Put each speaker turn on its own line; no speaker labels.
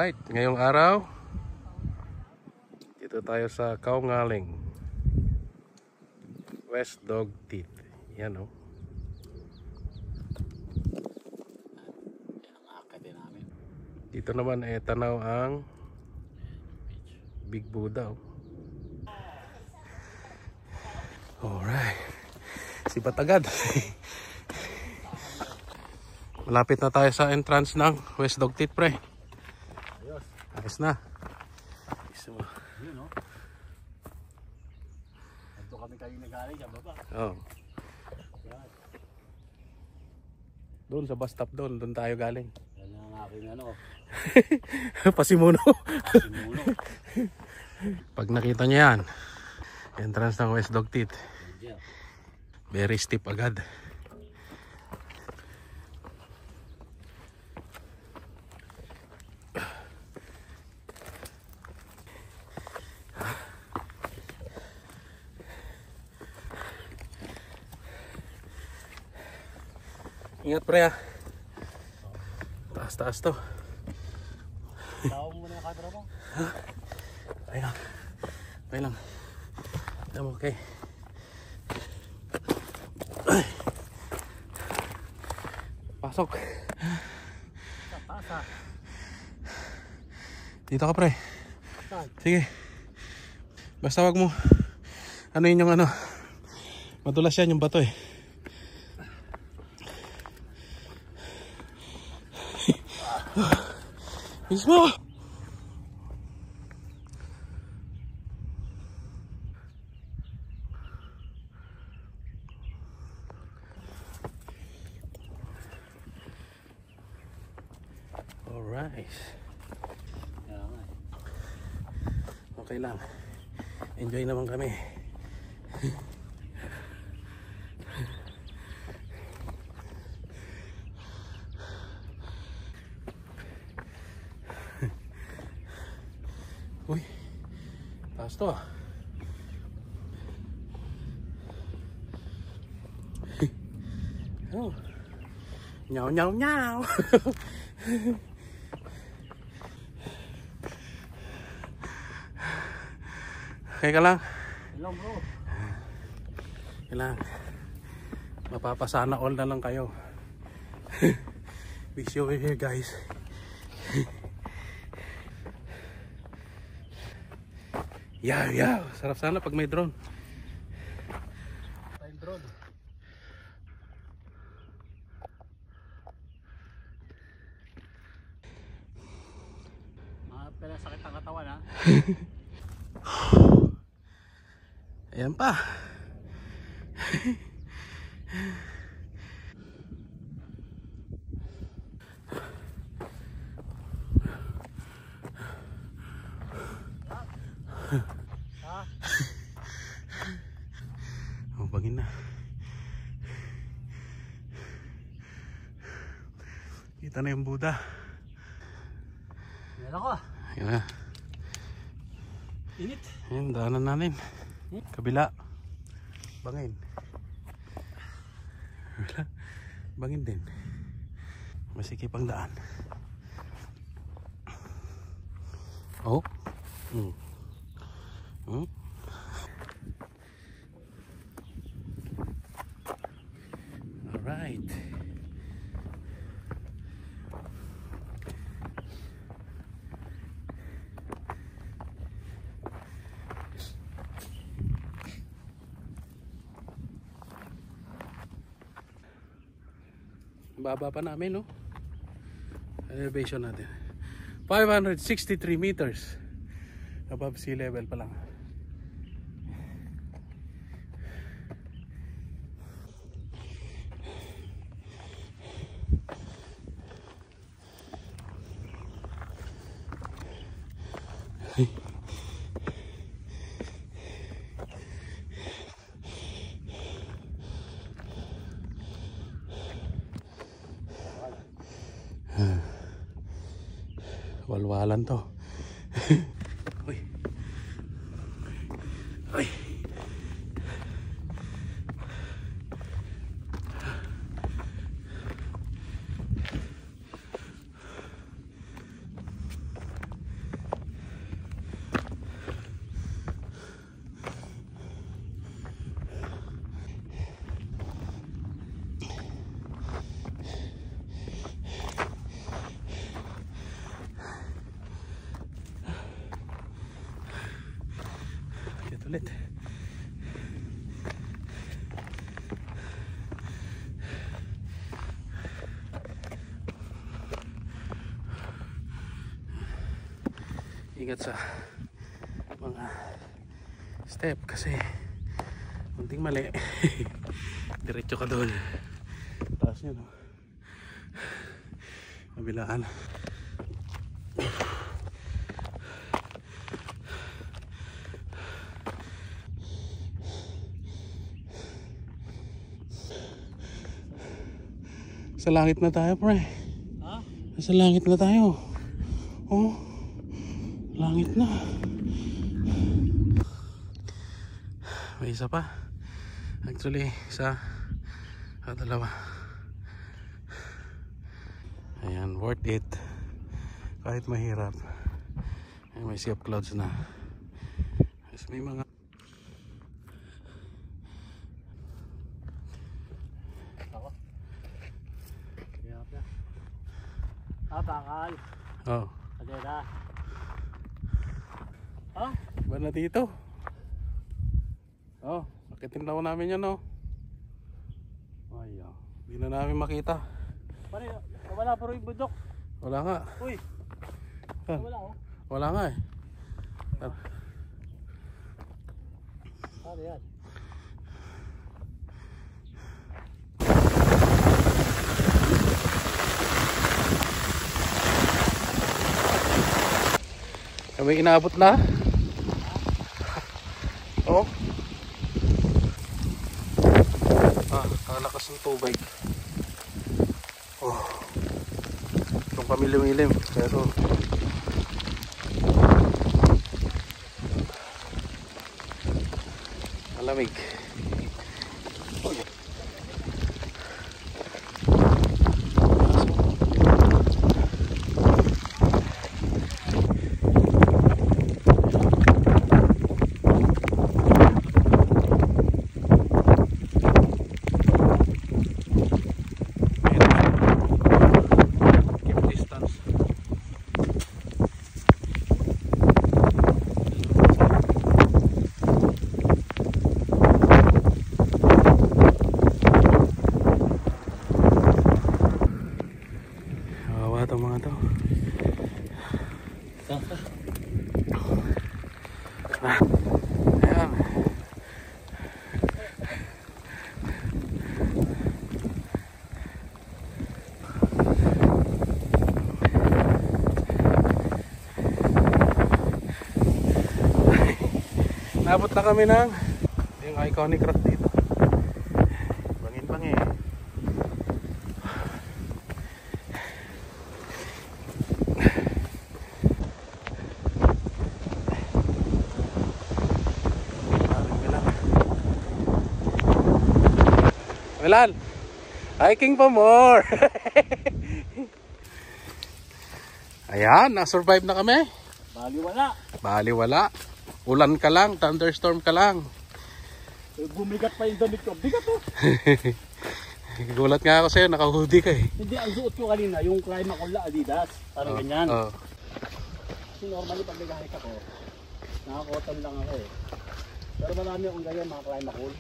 Alright, ngayong araw dito tayo sa Kaungaling, West Dog Teeth. Yan o. Dito naman ay tanaw ang Big Buddha o. Alright, sipat agad. Malapit na tayo sa entrance ng West Dog Teeth, pre. Ayos na.
Yun, no? Ito kami kayo nag-aaral sa baba.
Oh. Doon sa bus stop doon tayo galing.
Yan ang aking ano.
Pasimuno.
Simuno.
Pag nakita niyo yan, entrance ng West Dog Teeth. Very steep agad. Ingat, pre, ha. Taas to.
Tawag mo muna yung camera mo.
Okay lang. Okay lang. Okay. Ay. Pasok.
Taas, ha.
Dito ka, pre.
Saan?
Sige. Basta wag mo ano yun yung ano, madulas yan yung bato eh. Mismo. Alright. Okay lang. Enjoy naman kami. Uy, taas to ah. Oh. Nyaw nyaw nyaw. Okay ka lang?
Hello, bro.
Kailangan mapapasana all na lang kayo. Wish you were here, guys. Yeah. Sarap sana pag may drone.
Time drone. Mga pala sakit ang katawan, ha?
Ayan pa. Oh, bangin na. Kita na yung Buddha.
Yan ako.
Ayan na.
Init.
Ayan, daanan natin. Kabila. Bangin. Kabila. Bangin din. Masikip ang daan. Oh. Alright. Baba pa namin, no? Elevation natin 563 meters above sea level pa lang. Walwalan to. Uy. Uy. ulit. Ingat sa mga step kasi kunting mali diretso ka doon. Taas nyo, no? Kabilaan. Sa langit na tayo, pre.
Ha?
Sa langit na tayo. Oh, langit na. May isa pa. Actually, isa at dalawa. Ayan, worth it. Kahit mahirap. Ay, may sea of clouds na. Mas may mga
Ako. Hirap na. Bakal.
oh,
Adela. Ha?
ba na dito? Oh, akitin daw namin yan, oh. Ay, oh. Hindi na namin makita.
Pare, wala pa rin yung bundok.
Wala nga.
Uy.
Ah.
Wala oh.
Wala nga eh.
Ano yan?
Kami inaabot na. Oh. Ah, kalakas ng tubig. Oh. Itong pamilim-ilim. Pero malamig. Itong mga to. Ayan. Nabot na kami ng yung iconic rock dito. Bangin-bangin. Milan, hiking pa more. Ayan, na-survive na kami.
Baliwala.
Baliwala. Ulan ka lang, thunderstorm ka lang.
Bumigat pa yung damit ko. Bigat oh.
Gulat nga ako sa'yo, naka-hoodie ka eh.
Hindi, ang suot ko kanina, yung Climacool Adidas. Parang ganyan.
Oh.
Kasi normally pag nag-hike ako, naka-cotton lang ako eh. Pero marami akong ganyan mga Climacool.